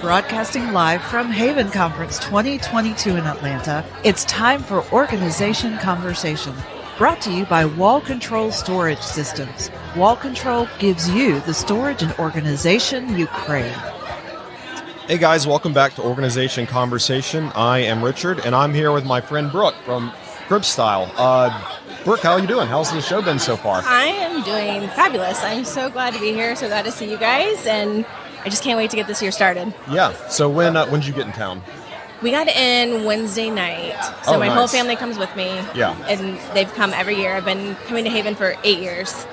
broadcasting live from Haven Conference 2022 in Atlanta. It's time for Organization Conversation, brought to you by Wall Control Storage Systems. Wall Control gives you the storage and organization you crave. Hey guys, welcome back to Organization Conversation. I am Richard, and I'm here with my friend Brooke from Crib Style. Brooke, how are you doing? How's the show been so far? I am doing fabulous. I'm so glad to be here, so glad to see you guys, and I just can't wait to get this year started. Yeah, so when did you get in town? We got in Wednesday night, so my whole family comes with me. Yeah. And they've come every year. I've been coming to Haven for 8 years.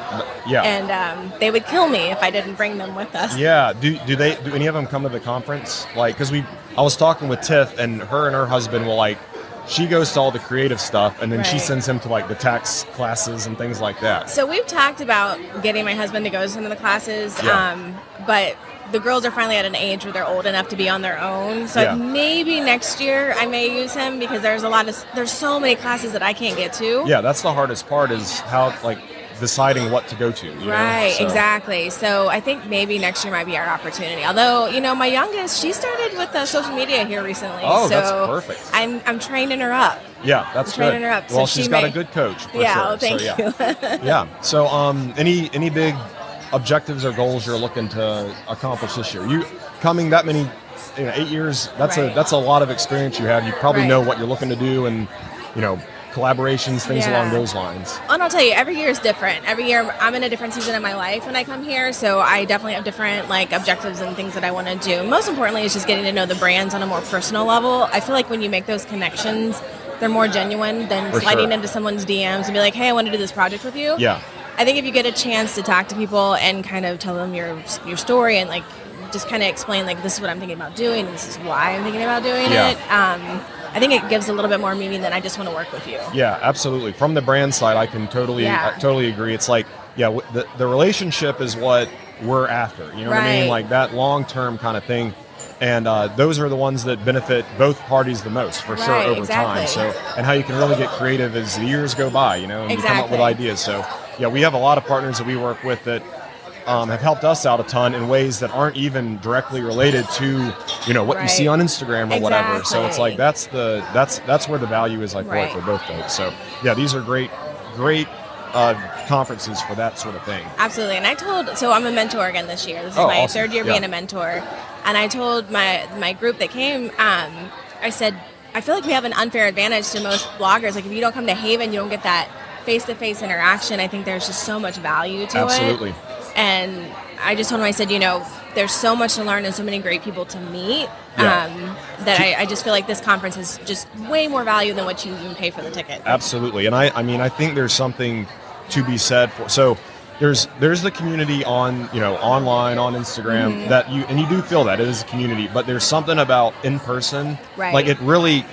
Yeah. And they would kill me if I didn't bring them with us. Yeah. Do any of them come to the conference? Like, because I was talking with Tiff, and her husband will she goes to all the creative stuff, and then she sends him to the tax classes and things like that. So we've talked about getting my husband to go to some of the classes, but the girls are finally at an age where they're old enough to be on their own. So maybe next year I may use him, because there's so many classes that I can't get to. Yeah, that's the hardest part, is how deciding what to go to. Exactly. So I think maybe next year might be our opportunity. Although, my youngest, she started with social media here recently. Oh, so that's perfect. I'm training her up. Yeah, that's good. Training her up. Well, so she's got a good coach. For sure. Well, thank you. Yeah. So, any big objectives or goals you're looking to accomplish this year? You coming that many, 8 years. That's a lot of experience you have. You probably know what you're looking to do, and collaborations, things along those lines. And I'll tell you, every year is different. Every year I'm in a different season of my life when I come here, so I definitely have different objectives and things that I want to do. Most importantly is just getting to know the brands on a more personal level. I feel like when you make those connections, they're more genuine than sliding into someone's DMs and be like, hey, I want to do this project with you. Yeah. I think if you get a chance to talk to people and kind of tell them your story and just kind of explain this is what I'm thinking about doing and this is why I'm thinking about doing it, I think it gives a little bit more meaning than I just want to work with you. Yeah, absolutely. From the brand side, I can totally agree. It's the relationship is what we're after. You know what I mean? That long-term kind of thing. And those are the ones that benefit both parties the most, for sure, over time. So, and how you can really get creative as the years go by, and you come up with ideas. So, we have a lot of partners that we work with that have helped us out a ton in ways that aren't even directly related to, what you see on Instagram or whatever. So it's that's where the value is for both folks. So these are great conferences for that sort of thing. Absolutely. And I'm a mentor again this year. This is my awesome. Third year being a mentor. And I told my group that came, I said, I feel like we have an unfair advantage to most bloggers. If you don't come to Haven, you don't get that face-to-face interaction. I think there's just so much value to it. Absolutely. And I just told him, I said, there's so much to learn and so many great people to meet that I just feel like this conference is just way more value than what you even pay for the ticket. Absolutely. And I think there's something to be said for, so there's the community on, online, on Instagram, that you do feel that it is a community, but there's something about in person, it really,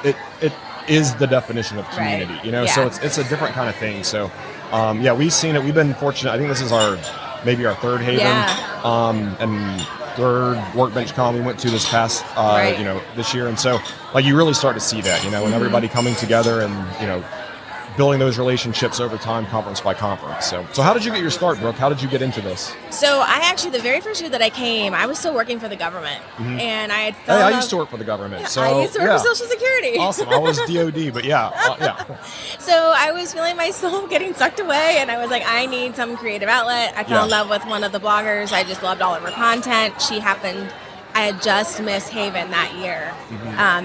it is the definition of community, so it's a different kind of thing. So, we've seen it. We've been fortunate. I think this is maybe our third Haven, and third Workbench Con we went to this past, this year. And so, you really start to see that, and everybody coming together and, building those relationships over time, conference by conference. So how did you get your start, Brooke? How did you get into this? So the very first year that I came, I was still working for the government. And I had I used to work for the government. Yeah, so I used to work for Social Security. Awesome. I was DOD, but So I was feeling my soul getting sucked away, and I was like, I need some creative outlet. I fell in love with one of the bloggers. I just loved all of her content. I had just missed Haven that year.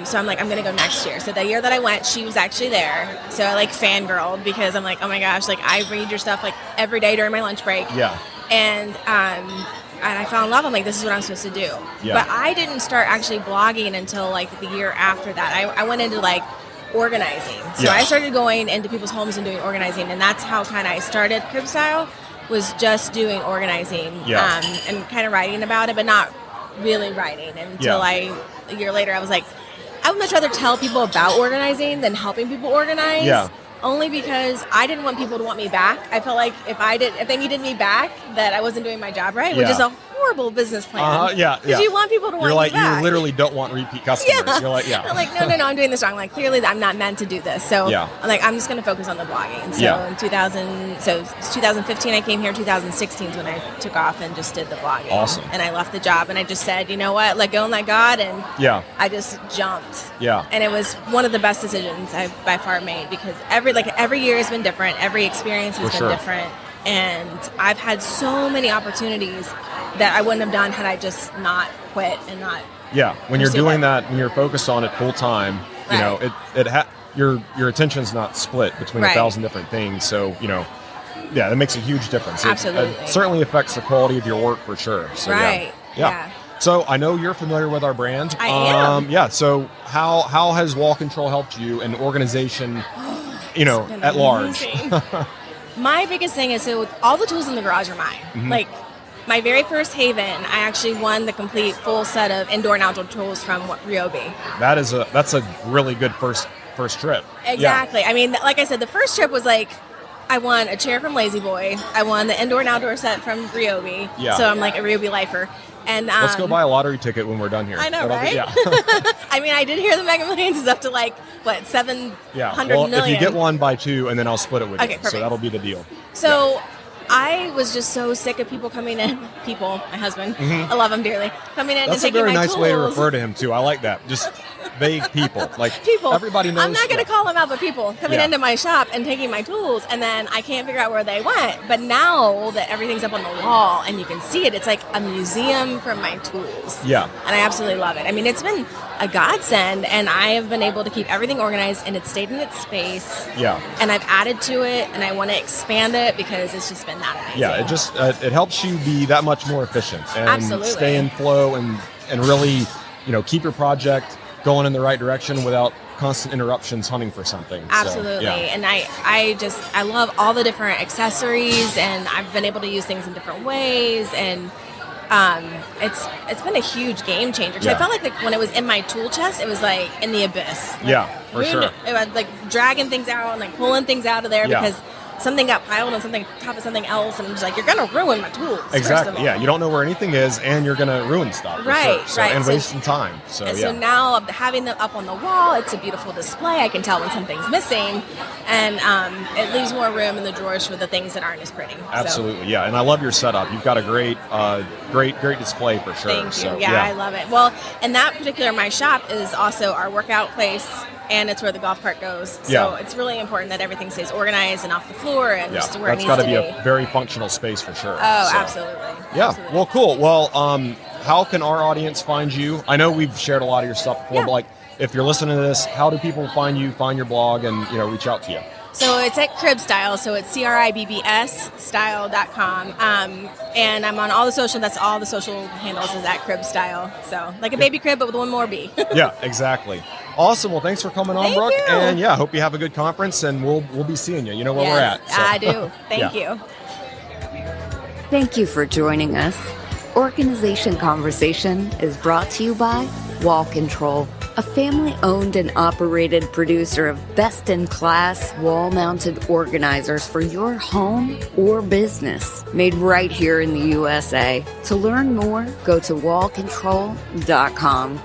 So I'm like, I'm going to go next year. So the year that I went, she was actually there. So I fangirled, because I'm like, oh my gosh, I read your stuff every day during my lunch break. Yeah. And I fell in love. I'm like, this is what I'm supposed to do. Yeah. But I didn't start actually blogging until the year after that. I went into organizing. So I started going into people's homes and doing organizing. And that's how I started Crib Style, was just doing organizing and kind of writing about it, but not really writing until a year later I was like, I would much rather tell people about organizing than helping people organize. Yeah. Only because I didn't want people to want me back. I felt like if they needed me back, that I wasn't doing my job right, which is a horrible business plan. Yeah. Because you want people to want You're like, you back. You literally don't want repeat customers. Yeah. You're like, I'm like, no, I'm doing this wrong. Like, clearly I'm not meant to do this. So I'm like, I'm just going to focus on the blogging. So in 2015 I came here. 2016 is when I took off and just did the blogging. Awesome. And I left the job and I just said, you know what, let go and let God. And I just jumped. Yeah. And it was one of the best decisions I've by far made, because every year has been different. Every experience has been different. And I've had so many opportunities that I wouldn't have done had I just not quit and not. Yeah, when you're doing that, when you're focused on it full time, you know, your attention's not split between 1,000 different things. So, you know, that makes a huge difference. Absolutely. It certainly affects the quality of your work for sure. So, yeah. So I know you're familiar with our brand. I am. Yeah. So how has Wall Control helped you and the organization, you know, at large? My biggest thing is, so all the tools in the garage are mine. Mm-hmm. Like, my very first Haven, I actually won the complete full set of indoor and outdoor tools from Ryobi. That's a really good first trip. Exactly. Yeah. I mean, like I said, the first trip was like, I won a chair from Lazy Boy. I won the indoor and outdoor set from Ryobi. Yeah. So I'm like a Ryobi lifer. And let's go buy a lottery ticket when we're done here. I know, right? I mean, I did hear the Mega Millions is up to like, what, 700 million? If you get one, buy two, and then I'll split it with you. Perfect. So that'll be the deal. So I was just so sick of people coming in. My husband, I love him dearly, coming in and taking my tools. That's a very nice way to refer to him, too. I like that. Just vague people. Like, people. Everybody knows. I'm not going to call them out, but people coming into my shop and taking my tools, and then I can't figure out where they went. But now that everything's up on the wall and you can see it, it's like a museum for my tools. Yeah. And I absolutely love it. I mean, it's been a godsend, and I have been able to keep everything organized, and it's stayed in its space. Yeah. And I've added to it, and I want to expand it because it's just been that amazing. Yeah, it just it helps you be that much more efficient and absolutely. Stay in flow and really, you know, keep your project going in the right direction without constant interruptions hunting for something. Absolutely. So, And I love all the different accessories, and I've been able to use things in different ways, and it's been a huge game changer. Because I felt like when it was in my tool chest, it was like in the abyss. Like, for sure. It was like dragging things out and like pulling things out of there because something got piled on something top of something else, and I'm just like, you're gonna ruin my tools. Exactly. Yeah, you don't know where anything is, and you're gonna ruin stuff. Right. So, and wasting time. So so now having them up on the wall, it's a beautiful display. I can tell when something's missing, and it leaves more room in the drawers for the things that aren't as pretty. Absolutely. Yeah, and I love your setup. You've got a great display for sure. Thank you. So, I love it. Well, and that particular my shop is also our workout place, and it's where the golf cart goes. So it's really important that everything stays organized and off the floor and just where it needs to be. That's got to be a very functional space for sure. Oh, absolutely. Yeah. Absolutely. Well, cool. Well, how can our audience find you? I know we've shared a lot of your stuff before, but like, if you're listening to this, how do people find you, find your blog, and reach out to you? So it's at Crib Style, so it's CRIBBS style.com. And I'm on all the social, that's all the social handles is at Crib Style. So like a baby crib, but with one more B. Yeah, exactly. Awesome. Well, thanks for coming on, Brooke. You. And I hope you have a good conference, and we'll be seeing you. You know where we're at. So. I do. Thank you. Thank you for joining us. Organization Conversation is brought to you by Wall Control, a family-owned and operated producer of best-in-class wall-mounted organizers for your home or business, made right here in the USA. To learn more, go to wallcontrol.com.